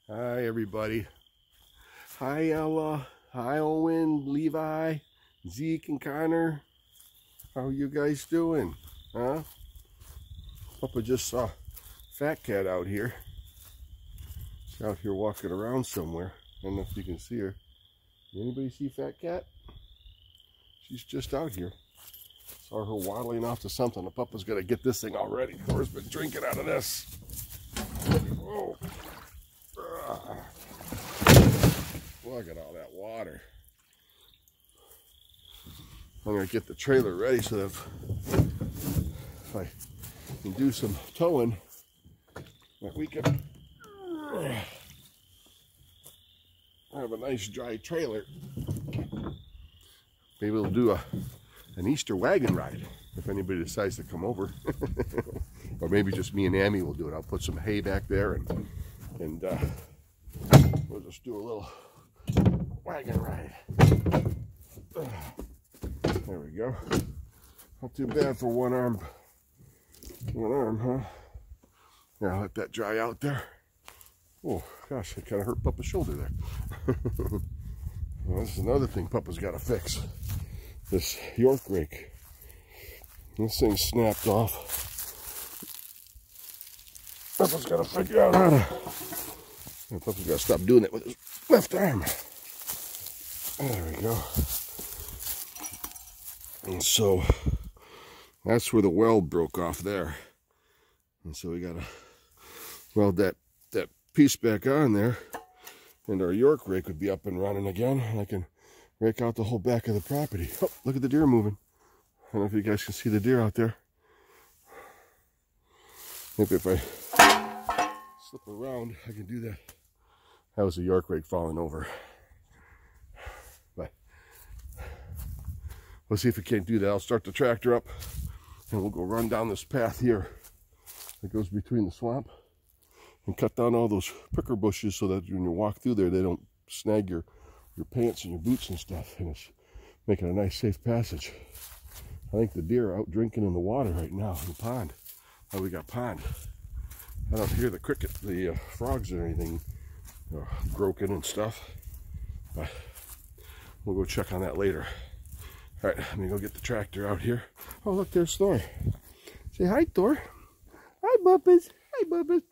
Hi, everybody. Hi, Ella. Hi, Owen, Levi, Zeke, and Connor. How are you guys doing? Huh? Papa just saw Fat Cat out here. She's out here walking around somewhere. I don't know if you can see her. Anybody see Fat Cat? She's just out here. Saw her waddling off to something. The Papa's got to get this thing all ready. Thor's been drinking out of this. Whoa. Look at all that water. I'm going to get the trailer ready so that if I can do some towing, that we can have a nice dry trailer. Maybe we'll do an Easter wagon ride if anybody decides to come over. Or maybe just me and Amy will do it. I'll put some hay back there and we'll just do a little wagon ride. There we go. Not too bad for one arm, huh? Yeah, I'll let that dry out there. Oh gosh, it kind of hurt Papa's shoulder there. Well, this is another thing Papa's got to fix. This York rake. This thing snapped off. Papa's got to figure out how to... Papa's got to stop doing it with his left arm. There we go. And so that's where the weld broke off there. And so we got to weld that piece back on there. And our York rake would be up and running again. And I can rake out the whole back of the property. Oh, look at the deer moving. I don't know if you guys can see the deer out there. Maybe if I slip around, I can do that. That was a York rake falling over. But we'll see if we can't do that. I'll start the tractor up and we'll go run down this path here that goes between the swamp and cut down all those pricker bushes so that when you walk through there, they don't snag your pants and your boots and stuff. And it's making a nice, safe passage. I think the deer are out drinking in the water right now in the pond. Oh, we got pond. I don't hear the cricket, the frogs or anything croaking and stuff. But we'll go check on that later. All right, let me go get the tractor out here. Oh, look, there's Thor. Say hi, Thor. Hi, Bubbas. Hi, Bubbas.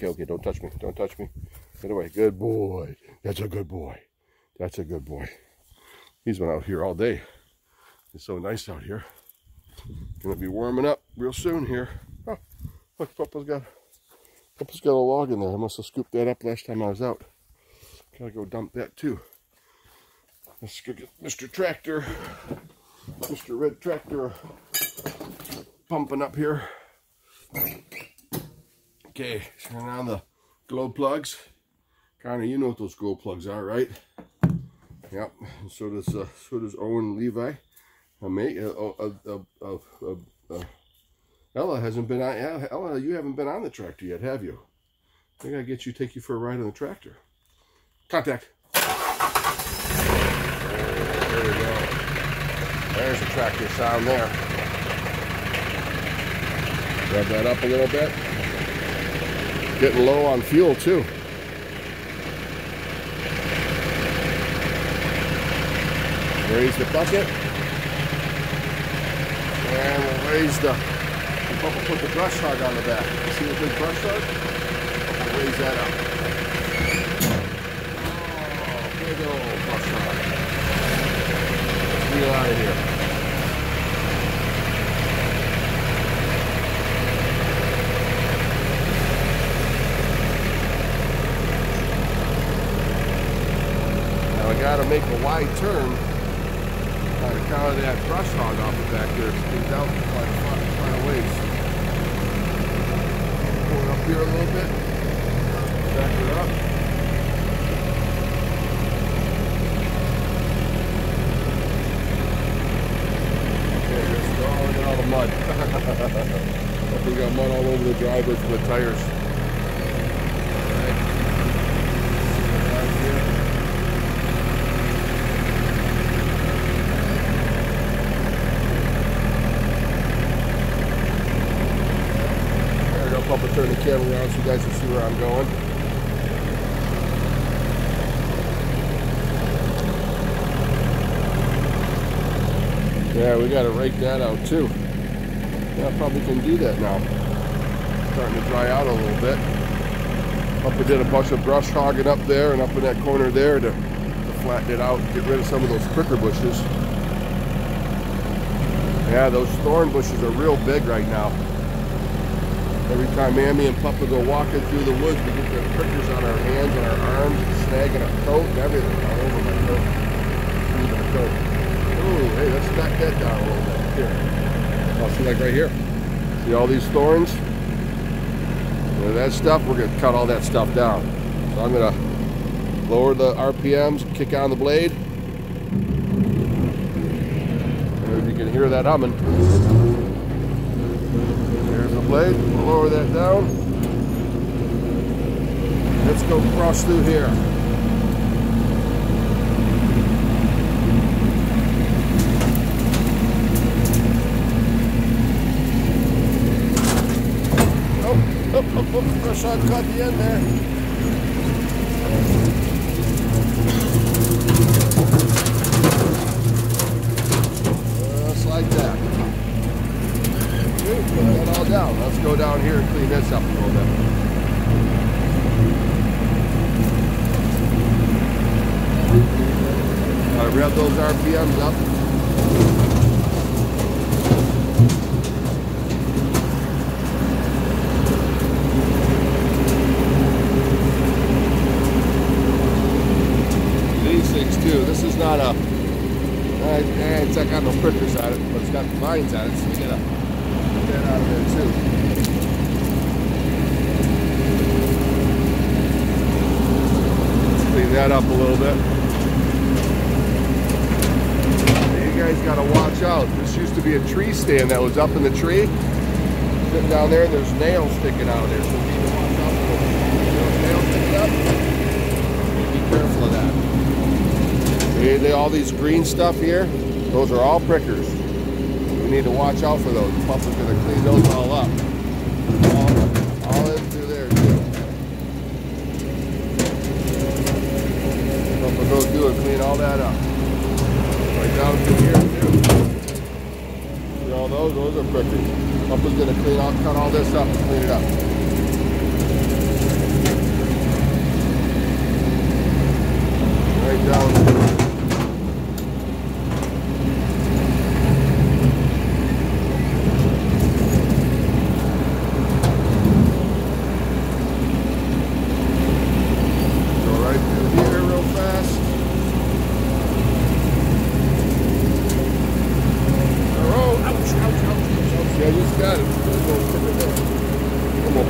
Okay, don't touch me. Don't touch me. Get away. Good boy. That's a good boy. That's a good boy. He's been out here all day. It's so nice out here. Gonna be warming up real soon here. Oh, look, Papa's got a log in there. I must have scooped that up last time I was out. Gotta go dump that too. Let's go get Mr. Tractor, Mr. Red Tractor pumping up here. Okay, turn on the glow plugs. Connor, you know what those glow plugs are, right? Yep. And so does Owen and Levi. Ella hasn't been on. Ella, you haven't been on the tractor yet, have you? I gotta take you for a ride on the tractor. Contact. There we go. There's the tractor sound there. Rev that up a little bit. Getting low on fuel too. Raise the bucket. And we'll raise the... We'll put the brush hog on the back. You see the big brush hog? We'll raise that up. Oh, big old brush hog. Let's wheel out of here. Now I gotta make a wide turn. On account of that brush hog off the back there, it's out quite a ways. Pull it up here a little bit, back it up. Okay, let's go. Look at all the mud. Hope we got mud all over the driver from the tires. Papa turn the camera around so you guys can see see where I'm going. Yeah, we got to rake that out too. Yeah, I probably can do that now. Starting to dry out a little bit. Up we did a bunch of brush hogging up there and up in that corner there to flatten it out and get rid of some of those pricker bushes. Yeah, those thorn bushes are real big right now. Every time Mammy and Papa go walking through the woods, we get the prickers on our hands and our arms, snagging our coat and everything all over my coat. Through my coat. Ooh, hey, let's knock that down a little bit. Here. Oh, see, like right here. See all these thorns? And that stuff, we're going to cut all that stuff down. So I'm going to lower the RPMs, kick on the blade. And if you can hear that humming. Here's the blade. We'll lower that down. Let's go cross through here. Fresh on cut the end there. Just like that. Okay, put that all down. Let's go down here and clean this up a little bit. Gotta rev those RPMs up. This is not a, it's not got no prickers on it, but it's got vines on it, so we gotta get that out of there too. Let's clean that up a little bit. You guys gotta watch out. This used to be a tree stand that was up in the tree. Sitting down there, and there's nails sticking out of there, so you need to watch out for those nails sticking up. Be careful of that. All these green stuff here, those are all prickers. We need to watch out for those. Pupa's going to clean those all up. All in through there too. Papa goes do and clean all that up. Right down through here too. See all those are prickers. Papa's going to cut all this up and clean it up. Right down through.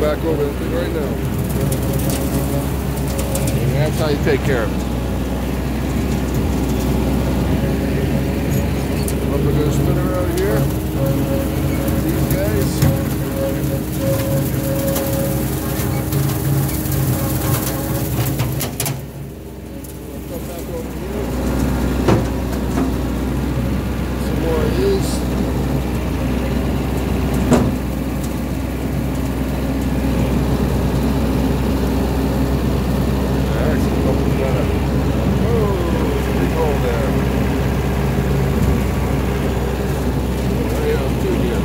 Back over this thing right now. And that's how you take care of it. What we're going to spin around here. These guys. Come back over here. Some more of these. There. Right on through here.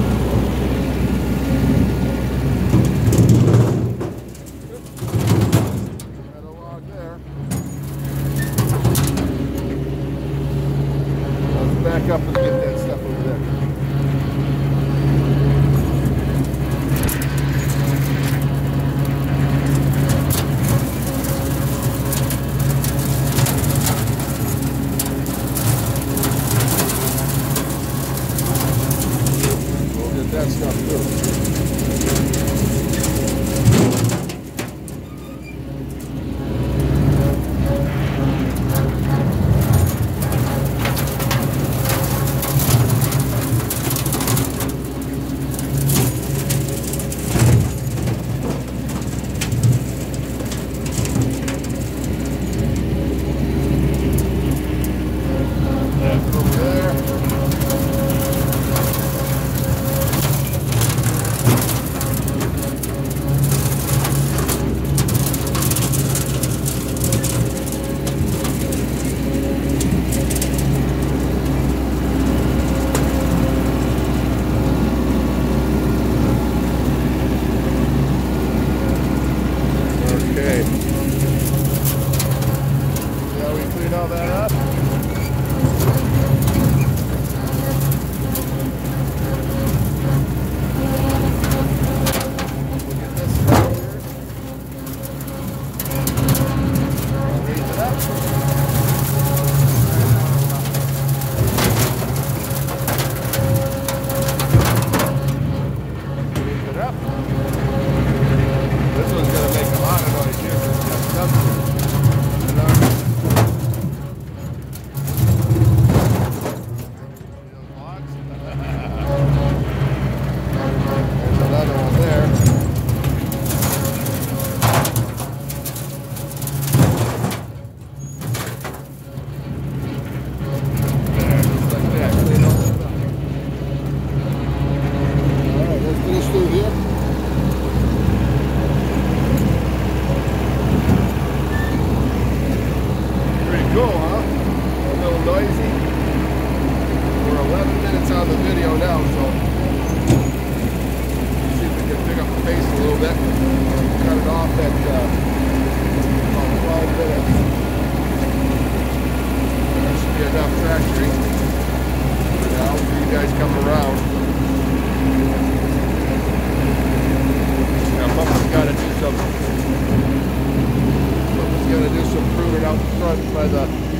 out in front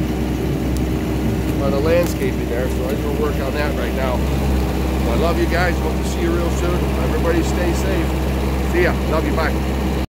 by the landscaping there, so I go work on that right now. So I love you guys. Hope to see you real soon. Everybody stay safe. See ya. Love you. Bye.